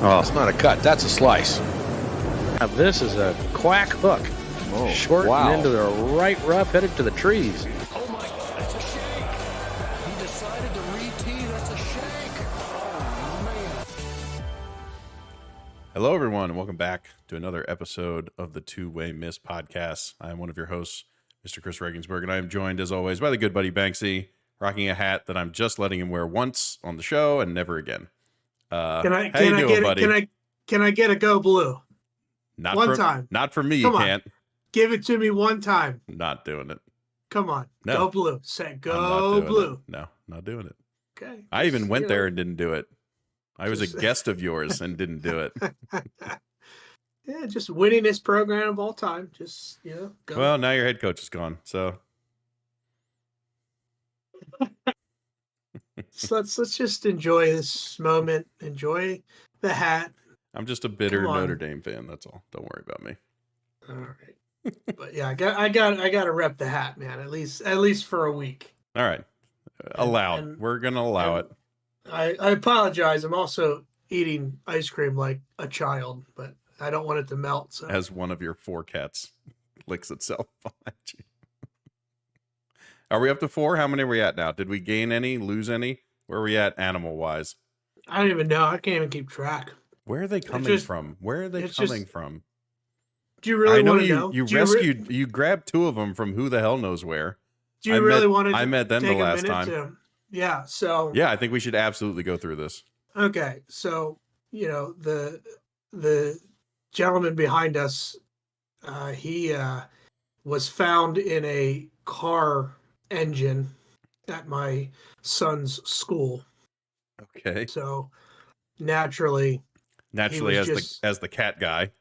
Oh, it's not a cut. That's a slice. Now this is a quack hook. Oh, Short wow. and into the right rough, headed to the trees. Oh my God, it's a shank. He decided to re-tee. That's a shank. Oh, man. Hello, everyone, and welcome back to another episode of the Two-Way Miss podcast. I am one of your hosts, Mr. Chris Regensburg, and I am joined, as always, by the good buddy Banksy, rocking a hat that I'm just letting him wear once on the show and never again. How you doing, buddy? Can I get a go blue? Not one time. Not for me, Come you on. can't. Give it to me one time. Not doing it. Come on. No. Go blue. Say I'm not go doing blue. it. No, not doing it. Okay. I even went You there know. and didn't do it. I was a Just- guest of yours and didn't do it. Yeah, just winningest program of all time. Just, go. Well, now your head coach is gone, so So let's just enjoy this moment. Enjoy the hat. I'm just a bitter Come on. Notre Dame fan. That's all. Don't worry about me. All right. But yeah, I got to rep the hat, man. At least for a week. All right. Allowed. and- We're going to allow it. I apologize. I'm also eating ice cream like a child, but I don't want it to melt. So As one of your four cats licks itself behind you. Are we up to 4? How many are we at now? Did we gain any, lose any? Where are we at animal-wise? I don't even know. I can't even keep track. Where are they coming just- from? Where are they it's coming just- from? Do you really I know want to you, know? you Do re- rescued, you grabbed 2 of them from who the hell knows where. Do you I really met- want to? I met them the take a last minute time. to- yeah. So Yeah, I think we should absolutely go through this. okay. So the gentleman behind us, he was found in a car engine at my son's school. Okay. So naturally, Naturally, was as just- the cat guy.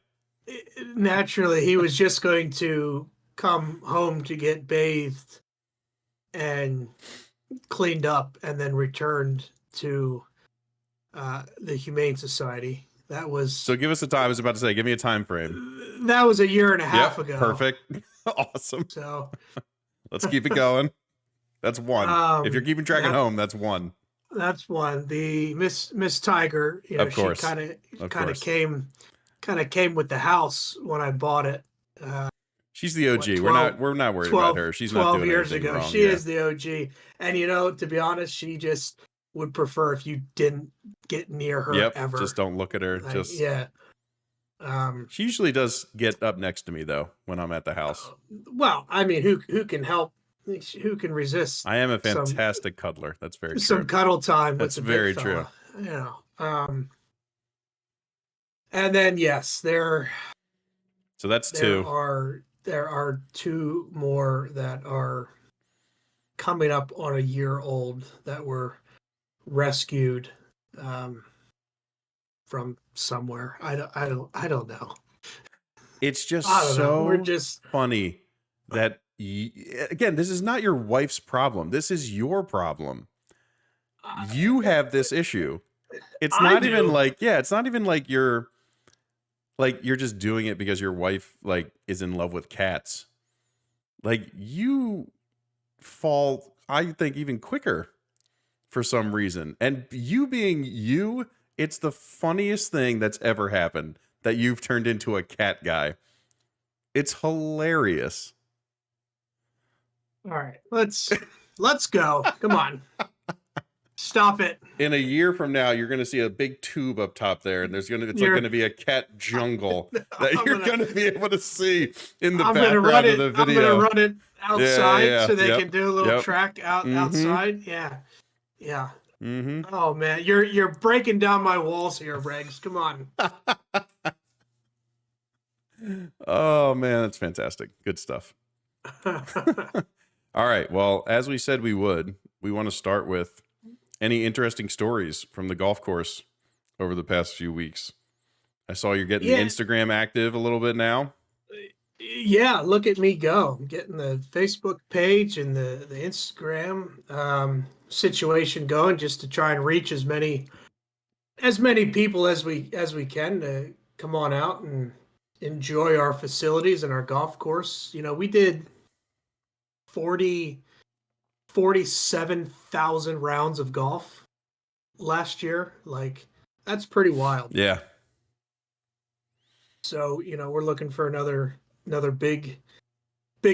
he was just going to come home to get bathed and cleaned up and then returned to the Humane Society. That was So give us a time. I was about to say, give me a time frame. that was a year and a half Yep, ago. perfect. Awesome. So Let's keep it going. That's 1. If you're keeping track at yeah. home, that's 1. that's one. The Miss Tiger, Of course. she kind Of of course. came with the house when I bought it. She's the OG. What, we're not worried 12 about her. She's not 12 doing years anything ago. wrong. She Yeah. is the OG. And to be honest, she just would prefer if you didn't get near her Yep. ever. Just don't look at her. Like, Just yeah. She usually does get up next to me though when I'm at the house. Well, I mean, who can help? Who can resist I am a some- fantastic cuddler. That's very some true. cuddle time? That's with the very big true. fella, and then yes, So that's 2. there are 2 more that are coming up on a year old that were rescued from somewhere. I don't know. It's just I don't know. so We're just funny that again, this is not your wife's problem. This is your problem. You have this issue. It's I not even do. like, it's not even like you're just doing it because your wife is in love with cats. Like you fall, I think, even quicker for some reason. And you being you, it's the funniest thing that's ever happened that you've turned into a cat guy. It's hilarious. all right. Let's go. Come on. Stop it. In a year from now, you're going to see a big tube up top there, and it's You're- going to be a cat jungle that I'm you're gonna- going to be able to see in the I'm gonna run background it. of the I'm video. gonna run it outside yeah. so they Yep. can do a little Yep. track Mhm. outside. Yeah. Mm-hmm. Oh man, you're breaking down my walls here, Regz. Come on. Oh man, that's fantastic. Good stuff. All right. Well, as we said we would, we want to start with any interesting stories from the golf course over the past few weeks. I saw you're getting Yeah. Instagram active a little bit now. Yeah, look at me go. I'm getting the Facebook page and the Instagram situation going just to try and reach as many people as we can to come on out and enjoy our facilities and our golf course. We did 47,000 rounds of golf last year. Like, that's pretty wild. Yeah. So, we're looking for another big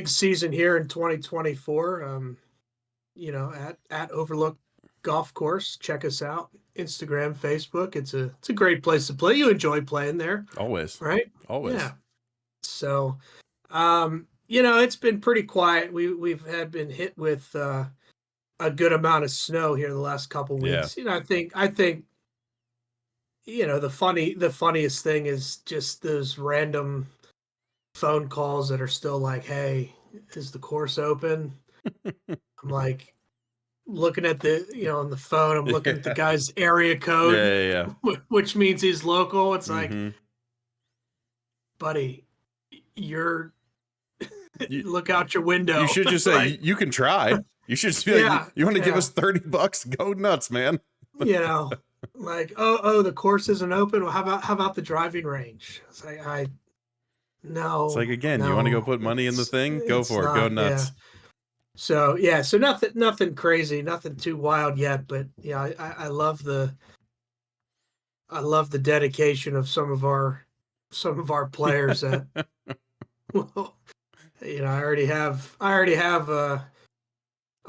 season here in 2024. At Overlook Golf Course. Check us out. Instagram, Facebook. It's a great place to play. You enjoy playing there, Always. right? Always. Yeah. So, it's been pretty quiet. We've been hit with a good amount of snow here the last couple weeks. I think the funniest thing is just those random phone calls that are still like, "Hey, is the course open?" I'm like looking at on the phone. I'm looking at the guy's area code, which means he's local. It's like, buddy, you look out your window. You should just say, like, you can try. You should just be like, you want to give us $30? Go nuts, man. Like, the course isn't open. Well, how about the driving range? It's like, no. It's like, again, you want to go put money in the thing? Go for it. Go nuts. Yeah. So nothing crazy, nothing too wild yet, but I love the dedication of some of our players that well, I already have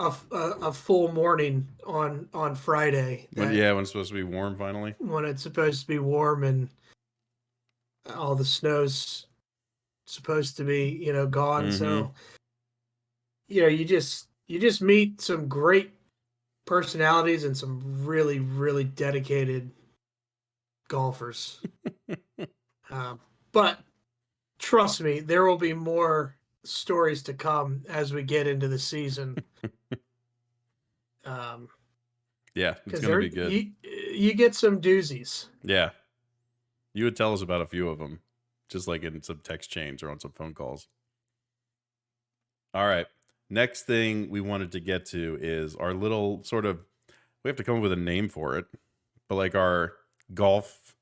a full morning on Friday. When it's supposed to be warm finally. When it's supposed to be warm and all the snow's supposed to be, gone. So you just meet some great personalities and some really, really dedicated golfers. But trust me, there will be more stories to come as we get into the season. It's gonna be good. You get some doozies. Yeah, you would tell us about a few of them, just like in some text chains or on some phone calls. All right, next thing we wanted to get to is our little sort of, we have to come up with a name for it, but like our golf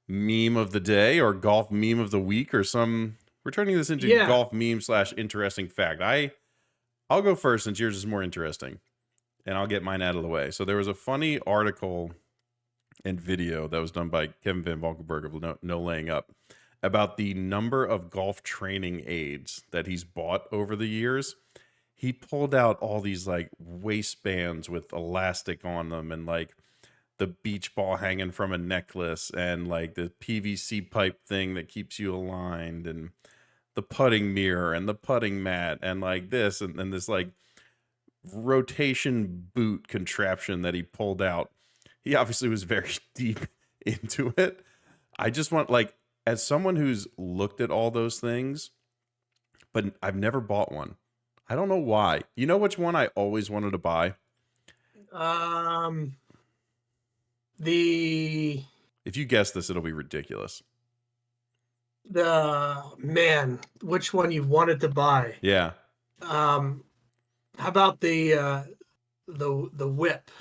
meme of the day or golf meme of the week or some. We're turning this into golf meme / interesting fact. I'll go first since yours is more interesting, and I'll get mine out of the way. So there was a funny article and video that was done by Kevin Van Valkenburg of No Laying Up about the number of golf training aids that he's bought over the years. He pulled out all these like waistbands with elastic on them and like the beach ball hanging from a necklace and like the PVC pipe thing that keeps you aligned and the putting mirror and the putting mat and like this and this like rotation boot contraption that he pulled out. He obviously was very deep into it. I just want, like, as someone who's looked at all those things, but I've never bought one. I don't know why. You know which one I always wanted to buy? If you guess this, it'll be ridiculous. Which one you wanted to buy? Yeah. How about the whip?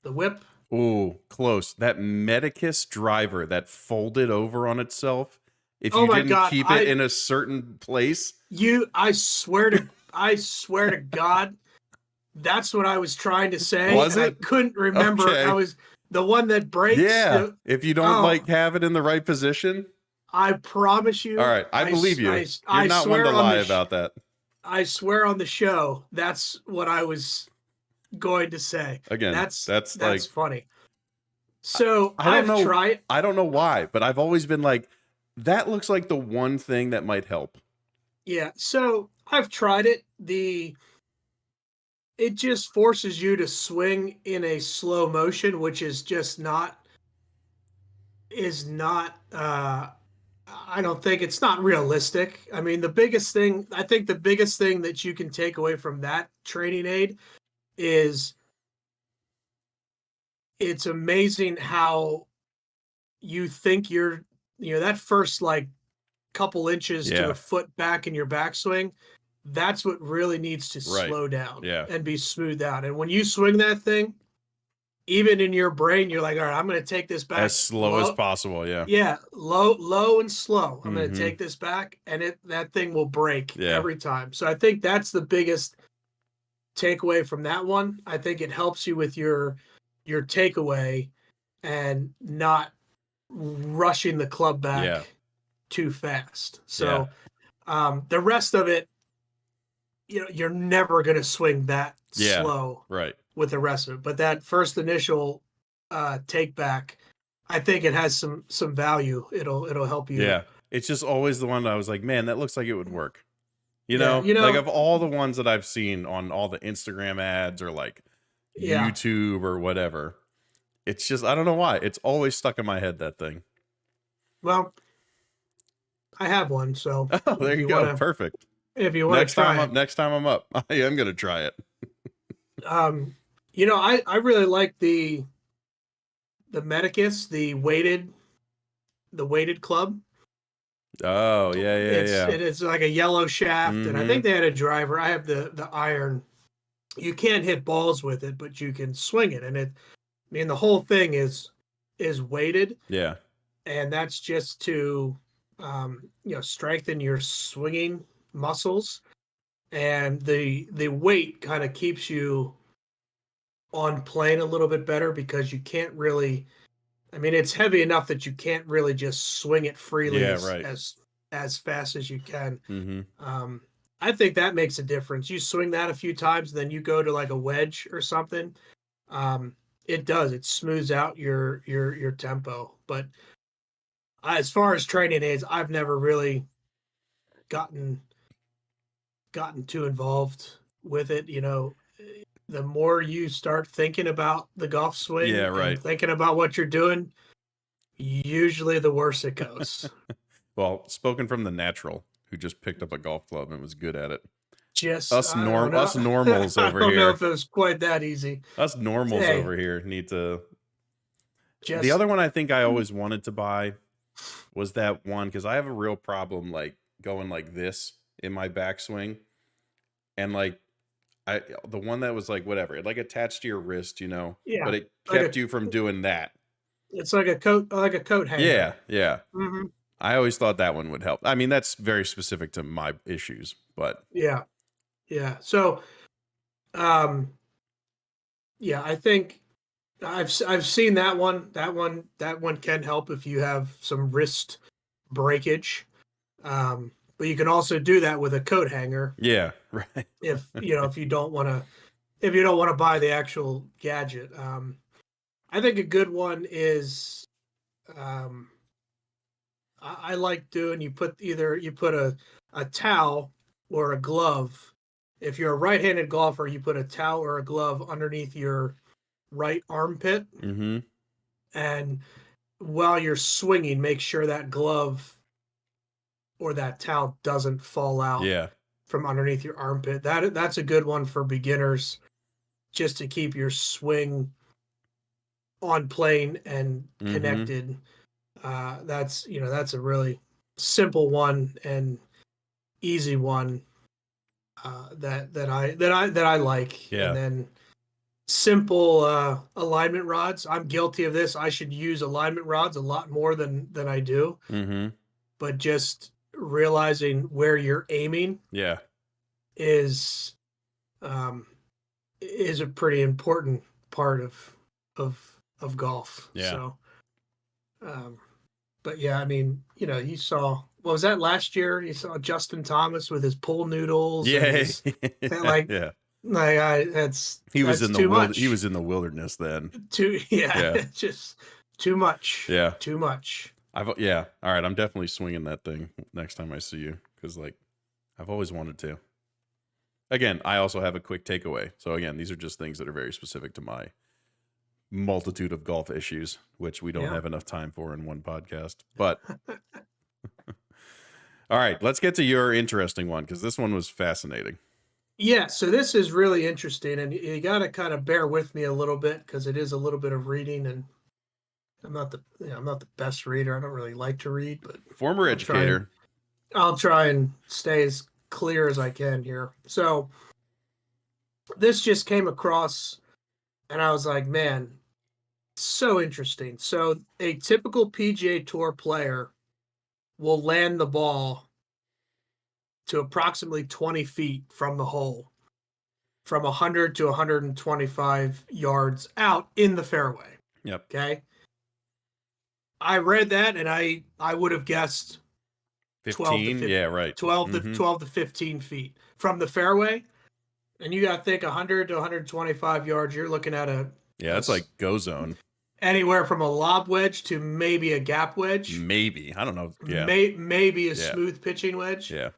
The whip? Ooh, close. That Medicus driver that folded over on itself. If you didn't keep it in a certain place. I swear to God, that's what I was trying to say. Was it? I couldn't remember. Okay. I was the one that breaks. Yeah. If you don't have it in the right position. I promise you. All right. I believe you. You're not one to lie about that. I swear on the show, that's what I was going to say. Again, that's like funny. So I don't know why, but I've always been like, that looks like the one thing that might help. Yeah. So I've tried it. It just forces you to swing in a slow motion, which is just not. I don't think it's not realistic. I mean, the biggest thing that you can take away from that training aid is it's amazing how you think that first like couple inches to a foot back in your backswing, that's what really needs to slow down and be smoothed out. And when you swing that thing, even in your brain, you're like, all right, I'm going to take this back as slow as possible. Yeah. Yeah. Low and slow. I'm going to take this back and that thing will break every time. So I think that's the biggest takeaway from that one. I think it helps you with your takeaway and not rushing the club back too fast. Yeah. So the rest of it, you're never going to swing that Yeah. slow Right. with the rest of it. But that first initial take back, I think it has some value. It'll help you. Yeah. It's just always the one that I was like, man, that looks like it would work. Yeah, Like of all the ones that I've seen on all the Instagram ads or like Yeah. YouTube or whatever, it's just, I don't know why. It's always stuck in my head, that thing. Well, I have one, so Oh, there you go. Perfect. If you want to try it. Next time I'm up, I am going to try it. I really like the Medicus, the weighted club. Oh, yeah. It's like a yellow shaft, and I think they had a driver. I have the iron. You can't hit balls with it, but you can swing it, and the whole thing is weighted. Yeah. And that's just to strengthen your swinging muscles, and the weight kind of keeps you on plane a little bit better because you can't really. It's heavy enough that you can't really just swing it freely as fast as you can. Mm-hmm. I think that makes a difference. You swing that a few times, then you go to like a wedge or something. It does. It smooths out your tempo. But as far as training aids, I've never really gotten too involved with it. The more you start thinking about the golf swing, and thinking about what you're doing, usually the worse it goes. Well, spoken from the natural who just picked up a golf club and was good at it. Just us normals over here. I don't know if it was quite that easy. Us normals over here need to. The other one I think I always wanted to buy was that one, because I have a real problem like going like this in my backswing, and like the one that was like whatever, it like attached to your wrist, Yeah, but it kept you from doing that. It's like a coat hanger. Yeah. Mm-hmm. I always thought that one would help. That's very specific to my issues, but yeah. So, I think I've seen that one. That one can help if you have some wrist breakage. But you can also do that with a coat hanger. Yeah, right. If you don't want to buy the actual gadget. I think a good one is, I like doing, you put a towel or a glove. If you're a right-handed golfer, you put a towel or a glove underneath your right armpit. Mm-hmm. And while you're swinging, make sure that glove or that towel doesn't fall out from underneath your armpit. That's a good one for beginners, just to keep your swing on plane and connected. That's a really simple one and easy one that I like. Yeah. And then simple alignment rods. I'm guilty of this. I should use alignment rods a lot more than I do. Mm-hmm. But just realizing where you're aiming is a pretty important part of golf. Yeah. So but yeah, you saw, what was that last year? You saw Justin Thomas with his pool noodles. Yeah. He was in the wilderness then. Just too much. Yeah. Too much. All right. I'm definitely swinging that thing next time I see you, because like I've always wanted to. Again, I also have a quick takeaway. So again, these are just things that are very specific to my multitude of golf issues, which we don't have enough time for in one podcast. But all right, let's get to your interesting one, because this one was fascinating. Yeah, so this is really interesting, and you got to kind of bear with me a little bit, because it is a little bit of reading, and I'm not the best reader. I don't really like to read, but former educator. I'll try and stay as clear as I can here. So this just came across, and I was like, man, so interesting. So a typical PGA Tour player will land the ball to approximately 20 feet from the hole, from 100 to 125 yards out in the fairway. Yep. Okay. I read that, and I would have guessed 15? Yeah, right. 12 to 15 feet from the fairway. And you got to think 100 to 125 yards. You're looking at Yeah, that's like go zone. anywhere from a lob wedge to maybe a gap wedge. Maybe. I don't know. Yeah. Maybe a smooth pitching wedge. Yeah.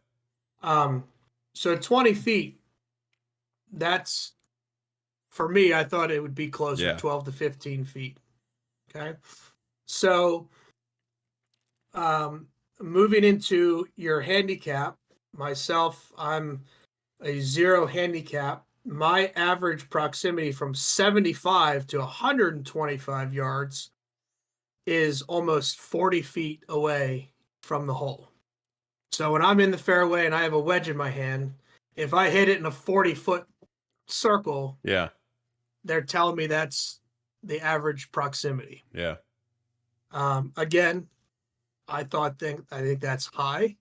So 20 feet, that's, for me, I thought it would be closer, 12 to 15 feet. Okay. So moving into your handicap, myself, I'm a 0 handicap. My average proximity from 75 to 125 yards is almost 40 feet away from the hole. So when I'm in the fairway and I have a wedge in my hand, if I hit it in a 40-foot circle, they're telling me that's the average proximity. Yeah. Again, I think that's high.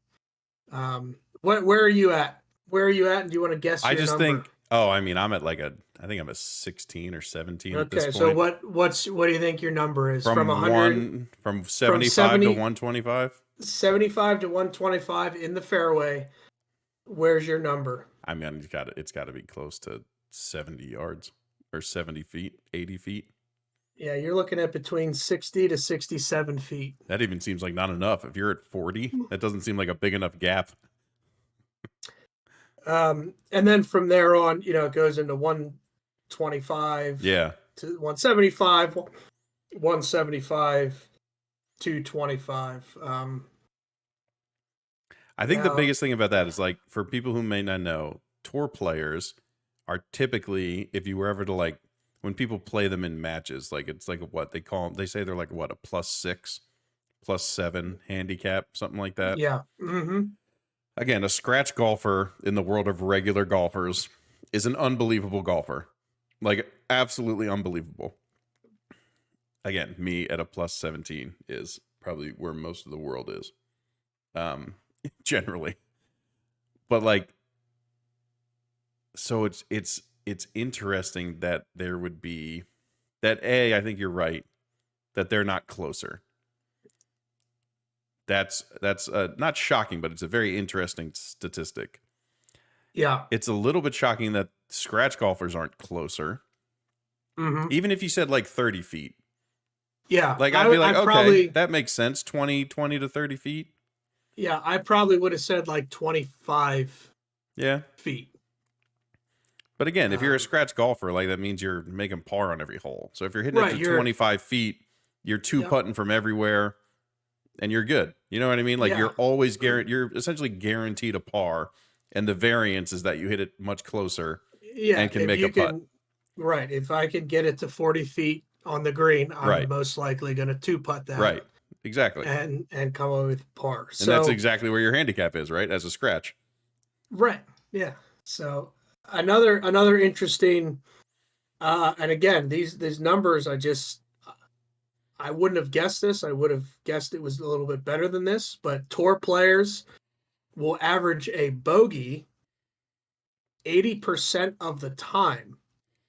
Where are you at? Where are you at? And do you want to guess your number? think. Oh, I mean, I'm at I think I'm a 16 or 17 at this point. So what do you think your number is? From 100, from 75 to 125. 75 to 125 in the fairway. Where's your number? I mean, it's got to be close to 70 yards or 70 feet, 80 feet. Yeah, you're looking at between 60 to 67 feet. That even seems like not enough. If you're at 40, that doesn't seem like a big enough gap. And then from there on, it goes into 125 to 175, 175, 225. I think the biggest thing about that is, like, for people who may not know, tour players are typically, if you were ever to, when people play them in matches, it's what they call them. They say they're a +6, +7 handicap, something like that. Yeah. Mm-hmm. Again, a scratch golfer in the world of regular golfers is an unbelievable golfer. Absolutely unbelievable. Again, me at a +17 is probably where most of the world is. Generally. But so it's interesting that there would be that. I think you're right that they're not closer. That's not shocking, but it's a very interesting statistic. Yeah. It's a little bit shocking that scratch golfers aren't closer. Mm-hmm. Even if you said 30 feet. Yeah. I'd be like, okay, that makes sense. 20 to 30 feet. Yeah, I probably would have said 25 feet. But again, if you're a scratch golfer, that means you're making par on every hole. So if you're hitting it to 25 feet, you're putting from everywhere and you're good. You know what I mean? You're always you're essentially guaranteed a par, and the variance is that you hit it much closer and can make a putt. Right. If I can get it to 40 feet on the green, I'm most likely going to 2-putt that. Right. Exactly. And come away with par. And that's exactly where your handicap is, right? As a scratch. Right. Yeah. So another interesting, and again, these numbers, I wouldn't have guessed this. I would have guessed it was a little bit better than this, but tour players will average a bogey 80% of the time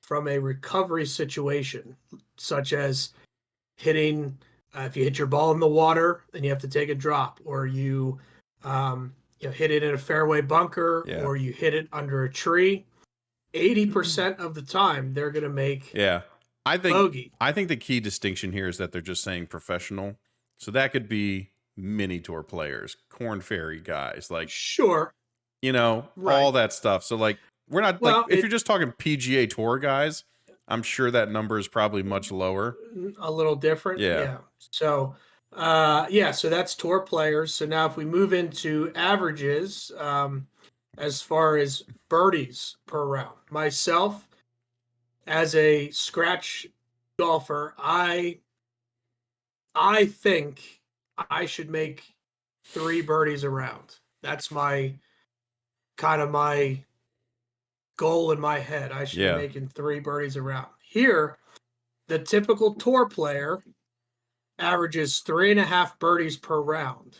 from a recovery situation, such as hitting, if you hit your ball in the water and you have to take a drop, or you hit it in a fairway bunker, or you hit it under a tree, 80% of the time they're going to make bogey. I think the key distinction here is that they're just saying professional. So that could be mini tour players, Corn Ferry guys, sure, all that stuff. So we're not if you're just talking PGA Tour guys, I'm sure that number is probably much lower. A little different. Yeah. So, so that's tour players. So now if we move into averages, as far as birdies per round, myself as a scratch golfer, I think I should make 3 birdies a round. That's my goal in my head. I should be making 3 birdies a round. Here, the typical tour player averages 3.5 birdies per round.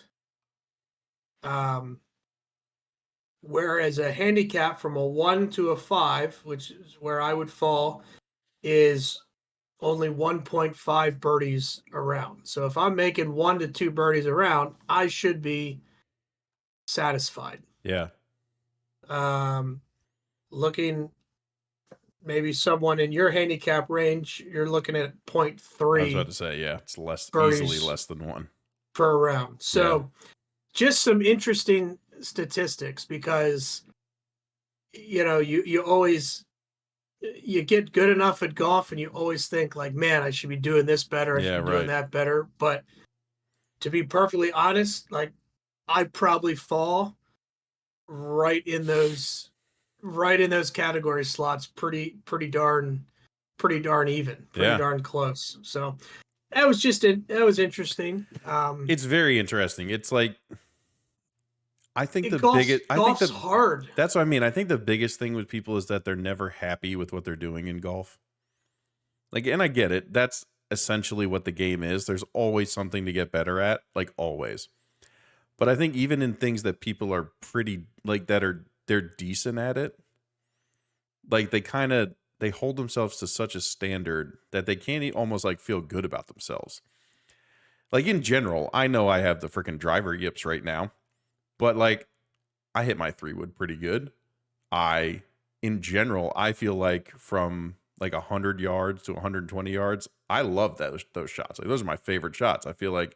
Whereas a handicap from a 1 to a 5, which is where I would fall, is only 1.5 birdies a round. So if I'm making 1 to 2 birdies a round, I should be satisfied. Yeah. Looking maybe someone in your handicap range, you're looking at I was about 0.3 to say, yeah, it's easily birdies less than 1. per round. So just some interesting statistics, because you always you get good enough at golf and you always think like, man, I should be doing this better, I Yeah, should be right. doing that better. But to be perfectly honest, like, I probably fall right in those category slots, pretty darn even, pretty Yeah. darn close. So that was interesting. It's very interesting. It's like, I think Golf's hard. that's what I mean. I think the biggest thing with people is that they're never happy with what they're doing in golf. Like, and I get it. That's essentially what the game is. There's always something to get better at, like always. But I think even in things that people are pretty, like, they're decent at it, like they hold themselves to such a standard that they can't almost like feel good about themselves. Like, in general, I know I have the freaking driver yips right now, but like, I hit my 3-wood pretty good. In general, I feel like from like 100 yards to 120 yards, I love those shots. Like, those are my favorite shots. I feel like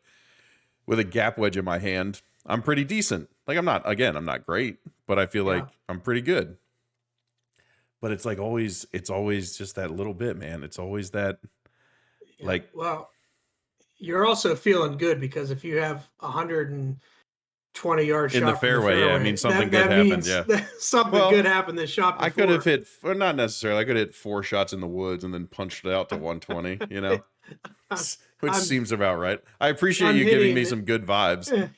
with a gap wedge in my hand, I'm pretty decent. Like, I'm not great, but I feel like I'm pretty good. But it's like it's always just that little bit, man. It's always that, like, well, you're also feeling good because if you have 120-yard shot in the from fairway, yeah, I mean, something good happened. Yeah, something good happened this shot before. I could have hit, or not necessarily. I could have hit 4 shots in the woods and then punched it out to 120. Which seems about right. I appreciate you giving me some good vibes.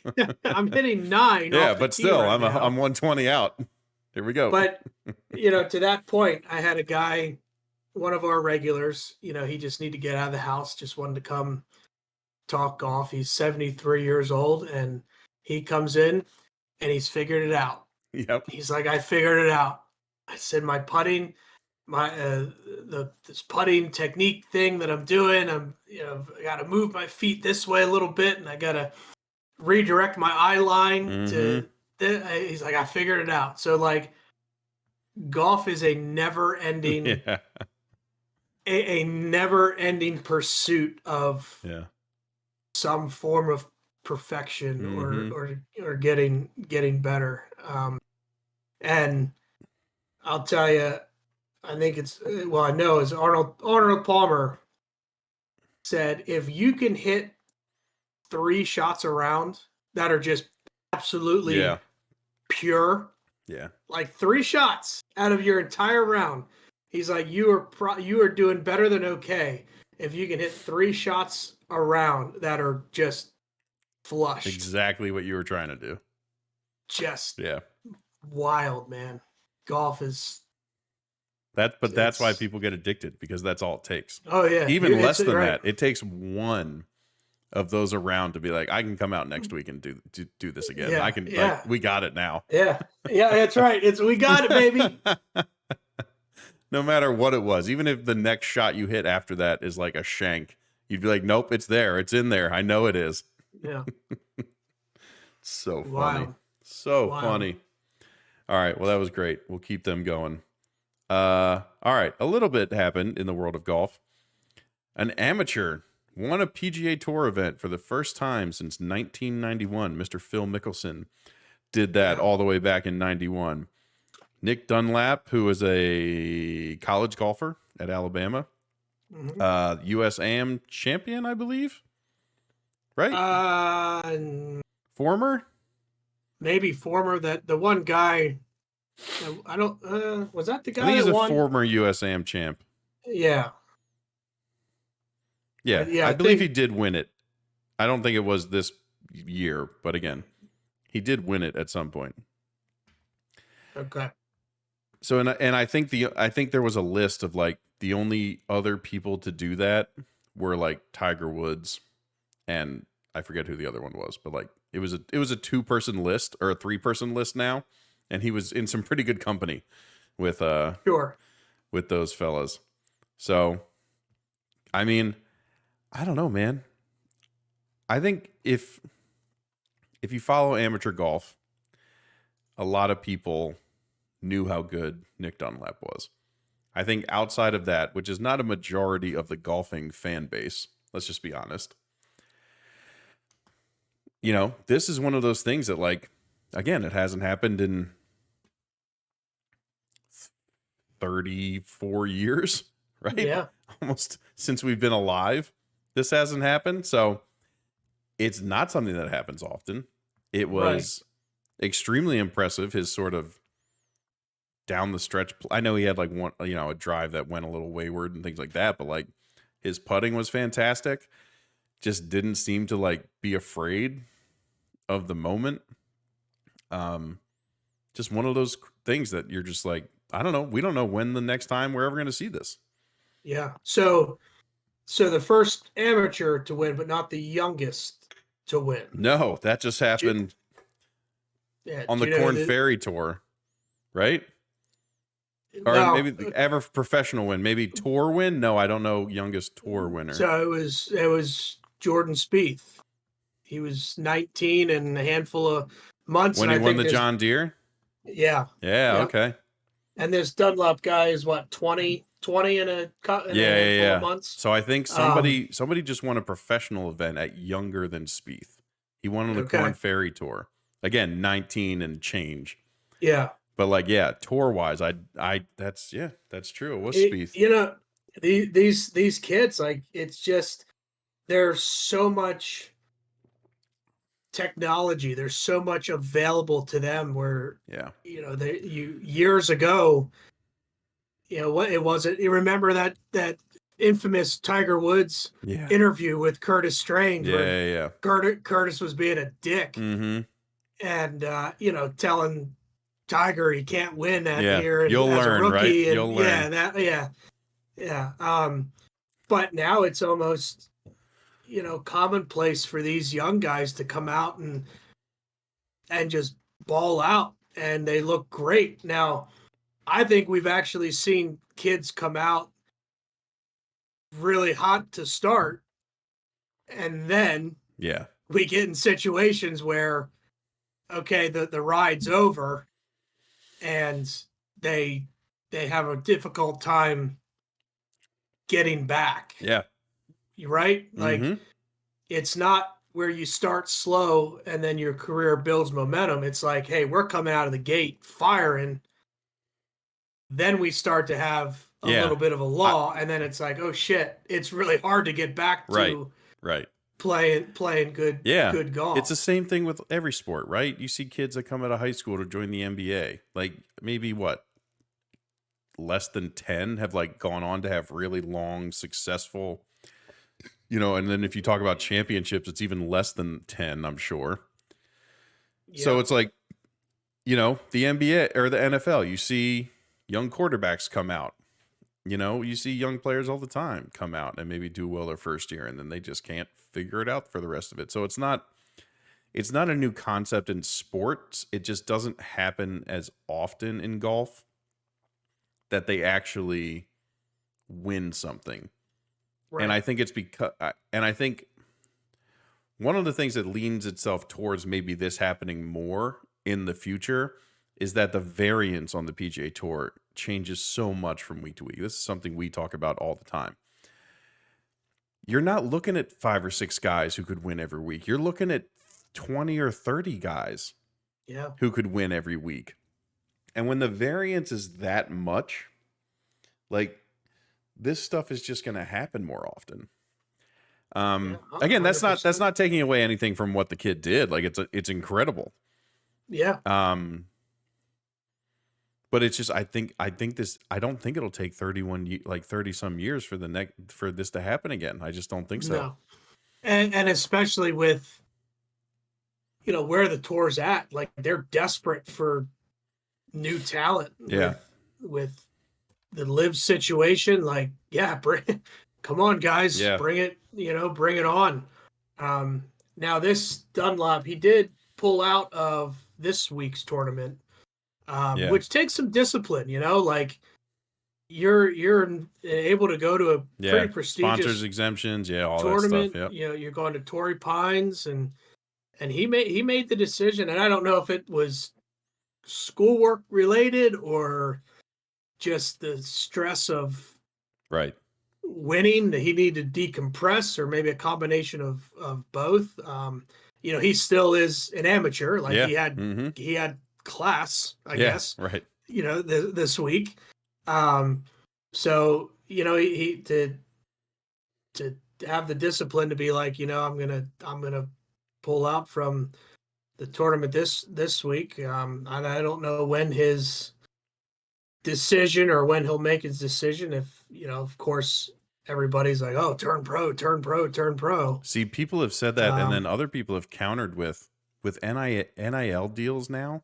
I'm hitting 9. Yeah, off but the still, tee right I'm now. 120 out. Here we go. But to that point, I had a guy, one of our regulars. He just needed to get out of the house. Just wanted to come talk golf. He's 73 years old, and he comes in and he's figured it out. Yep. He's like, I figured it out. I said, my putting, this putting technique thing that I'm doing, I got to move my feet this way a little bit, and I got to redirect my eye line to. He's like, I figured it out. So like, golf is a never-ending, a never-ending pursuit of some form of perfection or getting better. And I'll tell you, I think I know as Arnold Palmer said, if you can hit 3 shots around that are just absolutely pure, like 3 shots out of your entire round, he's like, you are doing better than okay if you can hit 3 shots around that are just flushed. Exactly what you were trying to do. Just wild, man. Golf is that's why people get addicted, because that's all it takes. Oh yeah. Even less than that. It takes one of those around to be like, I can come out next week and do this again. Yeah, I can like, we got it now. Yeah, that's right. We got it, baby. No matter what it was, even if the next shot you hit after that is like a shank, you'd be like, nope, it's there. It's in there. I know it is. Yeah. So funny. Wild. So Wild. funny. All right. Well, that was great. We'll keep them going. All right. A little bit happened in the world of golf. An amateur won a PGA Tour event for the first time since 1991. Mr. Phil Mickelson did that all the way back in 91. Nick Dunlap, who was a college golfer at Alabama, U.S. Am champion, I believe. Right? Former? Maybe former. That the one guy. I don't. Was that the guy? I think he's that a won? former U.S. Am champ. Yeah. Yeah, I believe he did win it. I don't think it was this year, but again, he did win it at some point. Okay. So and I think there was a list of like the only other people to do that were like Tiger Woods, and I forget who the other one was, but like it was a 2-person list or a 3-person list now, and he was in some pretty good company with with those fellas. So, I mean, I don't know, man. I think if you follow amateur golf, a lot of people knew how good Nick Dunlap was. I think outside of that, which is not a majority of the golfing fan base, let's just be honest. You know, this is one of those things that, like, again, it hasn't happened in 34 years, right? Yeah. Almost since we've been alive. This hasn't happened. So it's not something that happens often. It was extremely impressive. His sort of down the stretch. I know he had like one, you know, a drive that went a little wayward and things like that, but like his putting was fantastic. Just didn't seem to like be afraid of the moment. Just one of those things that you're just like, I don't know. We don't know when the next time we're ever going to see this. Yeah. So the first amateur to win, but not the youngest to win. No, that just happened on the Corn Ferry Tour, right? Or no, maybe ever professional win, maybe tour win. No, I don't know. Youngest tour winner. So it was Jordan Spieth. He was 19 and a handful of months When he won the John Deere. Yeah. Yeah. Yep. Okay. And this Dunlap guy is what 20 in a handful of months. So I think somebody just won a professional event at younger than Spieth. He won on the Corn Ferry Tour. Again, 19 and change. Yeah. But like, yeah, tour wise, that's true. It was Spieth. You know, these kids, like, it's just, there's so much technology. There's so much available to them where, you know, years ago, you know, what it wasn't. You remember that infamous Tiger Woods interview with Curtis Strange? Yeah. Curtis was being a dick, and you know, telling Tiger he can't win that year. And You'll as learn, a rookie, right? And, You'll learn. But now it's almost, you know, commonplace for these young guys to come out and just ball out, and they look great. Now, I think we've actually seen kids come out really hot to start, and then we get in situations where, okay, the ride's over, and they have a difficult time getting back. Yeah. Right? Like, it's not where you start slow and then your career builds momentum. It's like, hey, we're coming out of the gate firing. Then we start to have a little bit of a lull, and then it's like, oh shit, it's really hard to get back to playing good golf. It's the same thing with every sport, right? You see kids that come out of high school to join the NBA. Like, maybe less than 10 have like gone on to have really long, successful, you know, and then if you talk about championships, it's even less than 10, I'm sure. Yeah. So it's like, you know, the NBA or the NFL, you see young quarterbacks come out. You know, you see young players all the time come out and maybe do well their first year, and then they just can't figure it out for the rest of it. So it's not a new concept in sports. It just doesn't happen as often in golf that they actually win something. Right. And I think it's because, and I think one of the things that leans itself towards maybe this happening more in the future is that the variance on the PGA Tour changes so much from week to week. This is something we talk about all the time. You're not looking at 5 or 6 guys who could win every week. You're looking at 20 or 30 guys who could win every week. And when the variance is that much, like, this stuff is just going to happen more often. Again, that's not taking away anything from what the kid did. Like, it's incredible. Yeah. But it's just, I don't think it'll take 30 some years for this to happen again. I just don't think so. No. And especially with, you know, where the tour's at, like, they're desperate for new talent. With the live situation, like, come on, guys, bring it on. Now this Dunlap, he did pull out of this week's tournament, which takes some discipline, you know, like, you're able to go to a pretty prestigious sponsors exemptions, all tournament. That stuff. You know, you're going to Torrey Pines, and he made the decision, and I don't know if it was schoolwork related or just the stress of Right. winning that he needed to decompress, or maybe a combination of both. He still is an amateur. Like Yeah. he had class, I Yeah. guess, Right. this week. So he to have the discipline to be like, I'm gonna pull out from the tournament this week. And I don't know when his decision or when he'll make his decision. If of course, everybody's like, "Oh, turn pro, turn pro, turn pro." See, people have said that, and Um, then other people have countered with NIL deals now.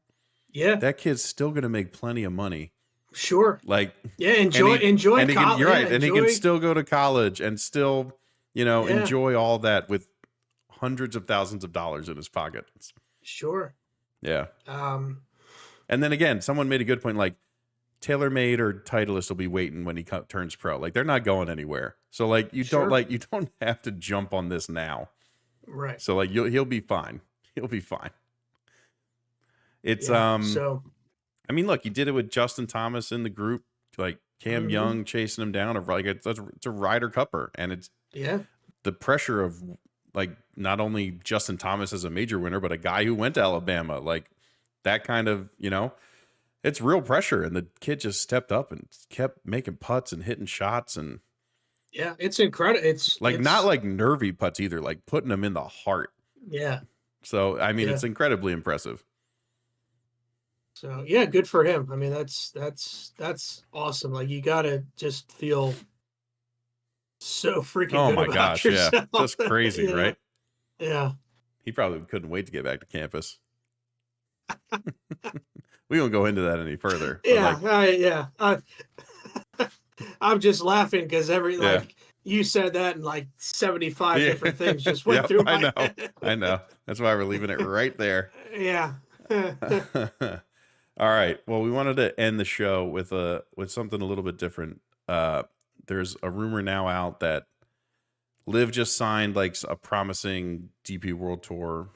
yeah, That kid's still going to make plenty of money. sure. Like, Yeah, enjoy and he can, college. you're right, Yeah, and he can still go to college and still, Yeah. enjoy all that with hundreds of thousands of dollars in his pocket. sure. Yeah. Um, And then again, someone made a good point, like TaylorMade or Titleist will be waiting when he turns pro. Like they're not going anywhere. So like you Sure. don't have to jump on this now. right. So like he'll be fine. He'll be fine. It's Yeah, so I mean, look, he did it with Justin Thomas in the group, like Cam Mhm. Young chasing him down. Like it's a Ryder Cupper, and it's yeah, the pressure of like not only Justin Thomas as a major winner, but a guy who went to Alabama, like that kind of it's real pressure. And the kid just stepped up and kept making putts and hitting shots, and yeah, it's incredible. It's not like nervy putts either, like putting them in the heart. yeah. So I mean, Yeah. it's incredibly impressive. So yeah, good for him. I mean, that's awesome. Like you gotta just feel so freaking Oh good my about gosh, yourself. yeah, just crazy, Yeah. right? Yeah. He probably couldn't wait to get back to campus. We won't go into that any further. But Yeah. I'm just laughing because Yeah. you said that and like 75 Yeah. different things just went Yep, through I my know. head. I know. That's why we're leaving it right there. Yeah. All right. Well, we wanted to end the show with something a little bit different. There's a rumor now out that Liv just signed like a promising DP World Tour.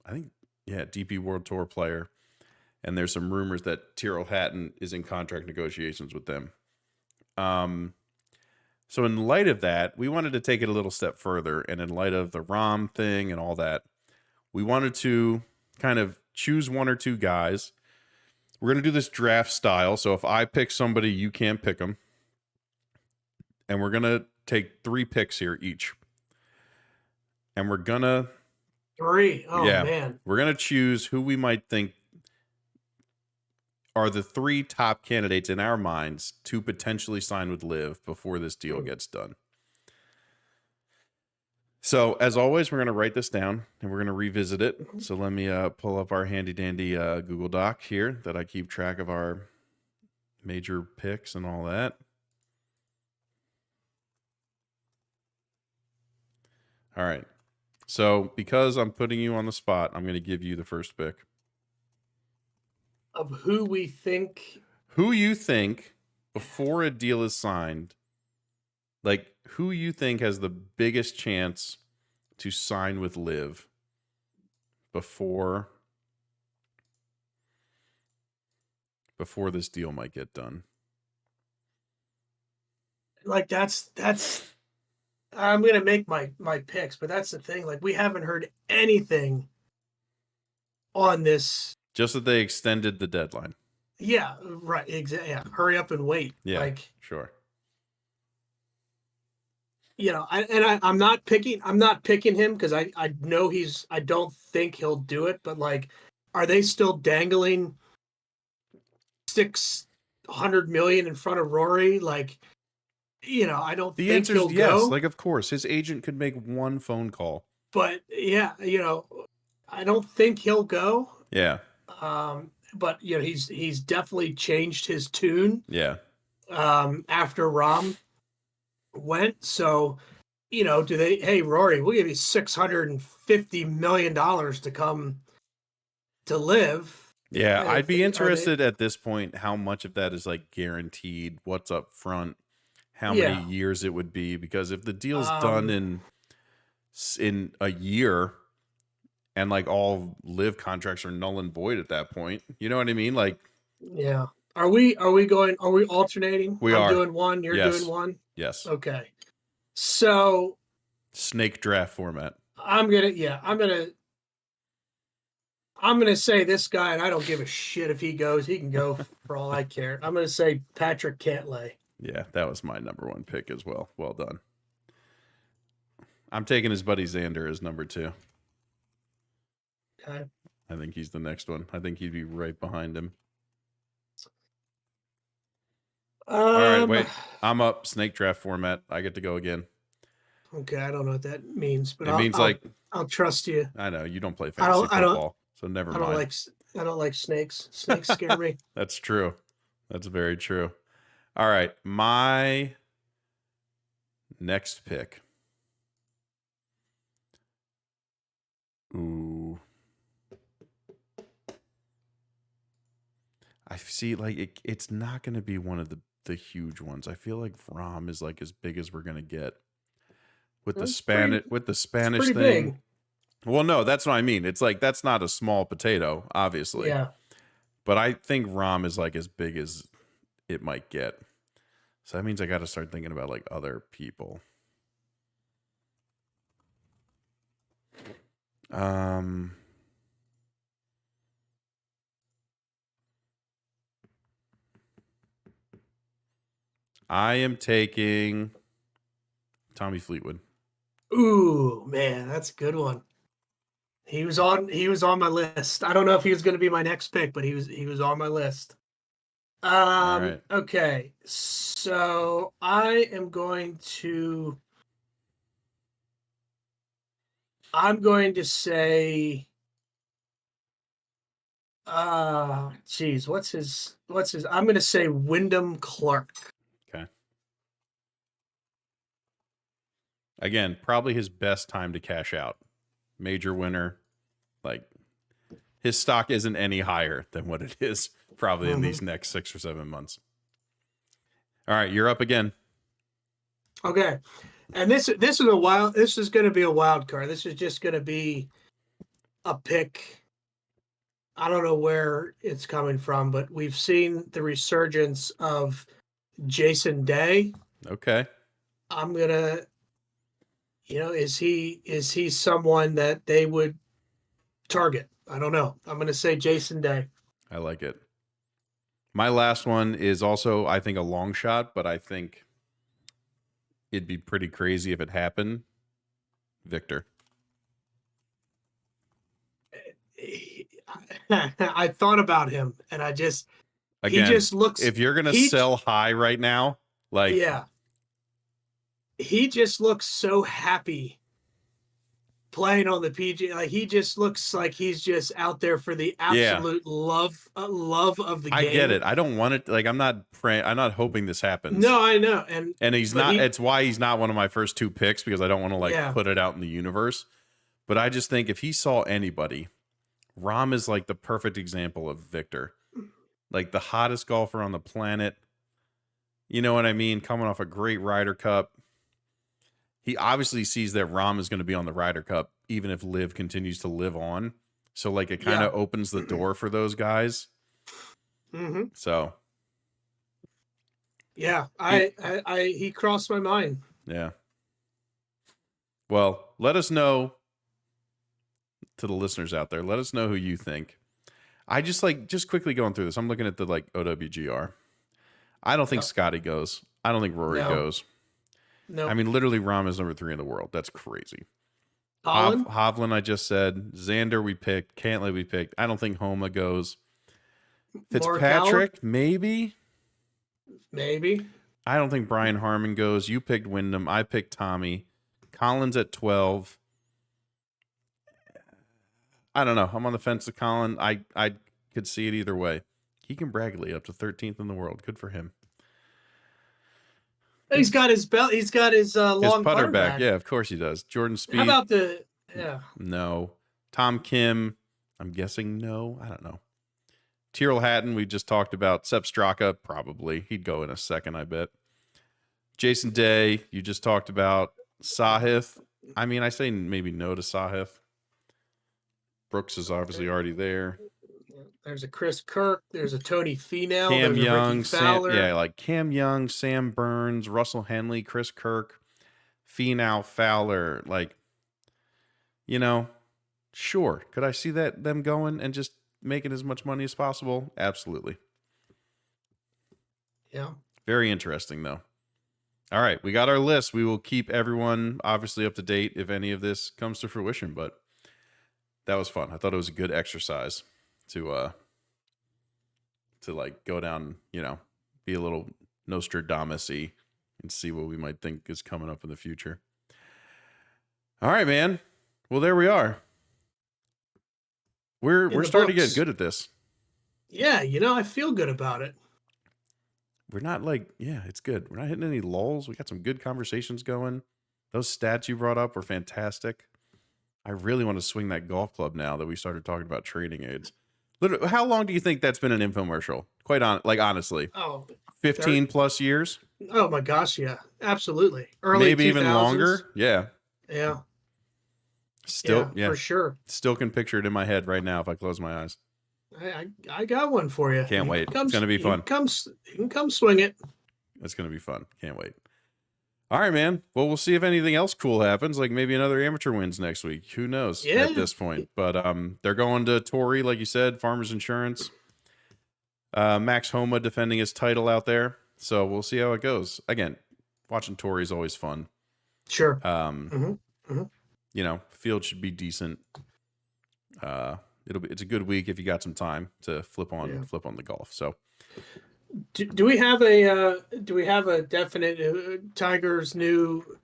I think, yeah, DP World Tour player. And there's some rumors that Tyrrell Hatton is in contract negotiations with them. So in light of that, we wanted to take it a little step further. And in light of the ROM thing and all that, we wanted to kind of choose one or two guys. We're going to do this draft style. So if I pick somebody, you can't pick them. And we're going to take 3 picks here each. And we're going to... 3. Oh, Yeah. man. We're going to choose who we might think are the 3 top candidates in our minds to potentially sign with Liv before this deal gets done. So, as always, we're going to write this down and we're going to revisit it. So, let me pull up our handy dandy Google Doc here that I keep track of our major picks and all that. All right. So, because I'm putting you on the spot, I'm going to give you the first pick. Of who we think. Who you think, before a deal is signed, like who you think has the biggest chance to sign with Liv before this deal might get done? Like that's I'm gonna make my picks, but that's the thing. Like we haven't heard anything on this. Just that they extended the deadline. Yeah, right. Exactly. Yeah. Hurry up and wait. Yeah, Like, sure. I'm not picking him because I know I don't think he'll do it, but like, are they still dangling $600 million in front of Rory? Like, I don't The think answer is he'll yes. go. Like, of course, his agent could make one phone call. But yeah, I don't think he'll go. Yeah. But he's definitely changed his tune. Yeah. After Rom went. So, hey, Rory, we'll give you $650 million to come to Liv. Yeah, I'd be interested at this point how much of that is like guaranteed, what's up front, how many years it would be, because if the deal's done in a year and like all live contracts are null and void at that point. You know what I mean? Like, Yeah. Are we alternating? We I'm are. doing one, you're Yes. doing one. yes, Okay. So snake draft format. I'm gonna say this guy, and I don't give a shit if he goes. He can go for all I care. I'm gonna say Patrick Cantlay. Yeah, that was my number 1 pick as well. Well done. I'm taking his buddy Xander as number 2. Okay. I think he's the next one. I think he'd be right behind him. All right, wait. I'm up. Snake draft format. I get to go again. Okay, I don't know what that means, but It means like I'll trust you. I know you don't play I fantasy don't- I don't- football, so never I mind. don't like snakes. Snakes scare me. That's true. That's very true. All right, my next pick. Ooh. I see like it's not going to be one of the huge ones. I feel like Rom is like as big as we're going to get. With the Spanish Pretty thing. big. Well, no, that's what I mean. It's like that's not a small potato, obviously. Yeah. But I think Rom is like as big as it might get. So that means I got to start thinking about like other people. I am taking Tommy Fleetwood. Ooh, man, that's a good one. He was on my list. I don't know if he was going to be my next pick, but he was on my list. All right. Okay. So I'm going to say geez, what's his I'm going to say Wyndham Clark. Okay. Again, probably his best time to cash out. Major winner. Like his stock isn't any higher than what it is probably in these next 6 or 7 months. All right, you're up again. Okay. And this is going to be a wild card. This is just going to be a pick. I don't know where it's coming from, but we've seen the resurgence of Jason Day. Okay. I'm going to is he someone that they would target? I don't know. I'm going to say Jason Day. I like it. My last one is also, I think, a long shot, but I think it'd be pretty crazy if it happened. Victor. I thought about him, and he just looks. If you're gonna sell high right now, like he just looks so happy playing on the PGA. Like he just looks like he's just out there for the absolute love of the game. I get it. I don't want it. Like I'm not hoping this happens. No, I know. And he's not. It's why he's not one of my first 2 picks because I don't want to put it out in the universe. But I just think if he saw anybody, Rom is like the perfect example of Victor, like the hottest golfer on the planet. You know what I mean? Coming off a great Ryder Cup. He obviously sees that Rom is going to be on the Ryder Cup, even if Liv continues to live on. So, like, it kind of opens the door for those guys. Mm-hmm. So, yeah, he crossed my mind. Yeah. Well, let us know, to the listeners out there, let us know who you think. I just quickly going through this. I'm looking at the OWGR. I don't think Scotty goes. I don't think Rory goes. No. I mean, literally, Rahm is number 3 in the world. That's crazy. Hovland, I just said. Xander, we picked. Cantlay, we picked. I don't think Homa goes. Fitzpatrick, maybe. I don't think Brian Harmon goes. You picked Wyndham. I picked Tommy. Collins at 12. I don't know. I'm on the fence with Colin. I could see it either way. He can bragly up to 13th in the world. Good for him. He's got his belt. He's got his long putter back. Yeah, of course he does. Jordan Spieth. How about No. Tom Kim. I'm guessing no. I don't know. Tyrrell Hatton. We just talked about. Sepp Straka. Probably. He'd go in a second, I bet. Jason Day. You just talked about. Sahith. I mean, I say maybe no to Sahith. Brooks is obviously already there. There's a Chris Kirk. There's a Tony Finau. Cam there's Young, a Ricky Fowler. like Cam Young, Sam Burns, Russell Henley, Chris Kirk, Finau, Fowler. Like, sure. Could I see them going and just making as much money as possible? Absolutely. Yeah. Very interesting, though. All right, we got our list. We will keep everyone obviously up to date if any of this comes to fruition, but that was fun. I thought it was a good exercise to like go down, be a little Nostradamus-y and see what we might think is coming up in the future. All right, man. Well, there we are. We're starting to get good at this. Yeah, I feel good about it. We're not it's good. We're not hitting any lulls. We got some good conversations going. Those stats you brought up were fantastic. I really want to swing that golf club now that we started talking about training aids. Literally, how long do you think that's been an infomercial? Honestly. Oh, 15 plus years? Oh my gosh, yeah. Absolutely. Early Maybe 2000s. even longer. Yeah. Yeah. Still, yeah. For sure. Still can picture it in my head right now if I close my eyes. I got one for you. Can't wait. It's going to be fun. You can come swing it. It's going to be fun. Can't wait. All right, man. Well, we'll see if anything else cool happens, like maybe another amateur wins next week. Who knows at this point? But they're going to Torrey, like you said, Farmers Insurance. Max Homa defending his title out there. So we'll see how it goes. Again, watching Torrey is always fun. Sure. Field should be decent. It's a good week if you got some time to flip on the golf. So do we have a definite Tiger's new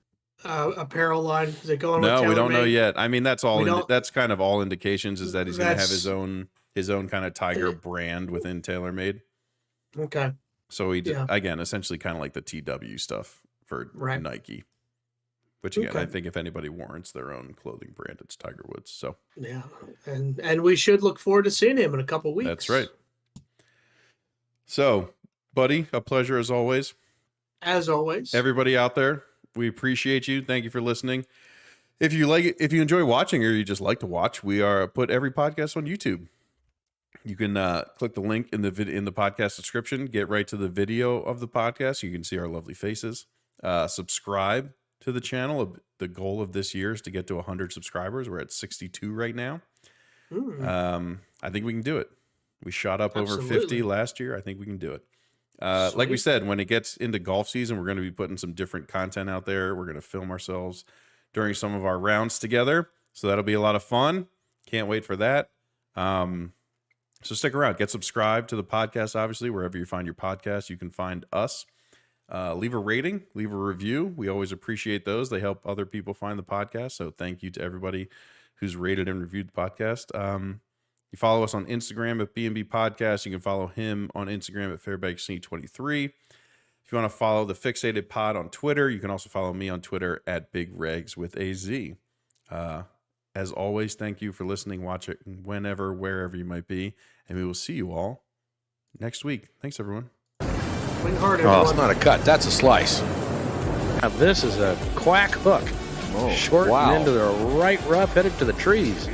apparel line? Is it going? No, with we don't know TaylorMade? yet. I mean, that's kind of all indications is that he's going to have his own kind of Tiger brand within TaylorMade. Okay. So he again, essentially kind of like the TW stuff for Nike. Which again, I think if anybody warrants their own clothing brand, it's Tiger Woods. So yeah, and we should look forward to seeing him in a couple weeks. That's right. So, buddy, a pleasure as always. As always, everybody out there, we appreciate you. Thank you for listening. If you like it, if you enjoy watching or you just like to watch, we are put every podcast on YouTube. You can click the link in the podcast description. Get right to the video of the podcast. You can see our lovely faces. Subscribe to the channel. The goal of this year is to get to 100 subscribers. We're at 62 right now. I think we can do it. We shot up over 50 last year. I think we can do it. Like we said, when it gets into golf season, we're going to be putting some different content out there. We're going to film ourselves during some of our rounds together. So that'll be a lot of fun. Can't wait for that. So stick around. Get subscribed to the podcast, obviously, wherever you find your podcast. You can find us. Leave a rating, leave a review. We always appreciate those. They help other people find the podcast. So thank you to everybody who's rated and reviewed the podcast. You follow us on Instagram at B&B Podcast. You can follow him on Instagram at Fairbanksy23. If you want to follow the Fixated Pod on Twitter, you can also follow me on Twitter at Big Regz with a Z. As always, thank you for listening, watching, whenever, wherever you might be. And we will see you all next week. Thanks, everyone. Swing hard, everyone. Oh, it's not a cut. That's a slice. Now this is a quack hook. Oh, Short wow. and into the right rough, headed to the trees.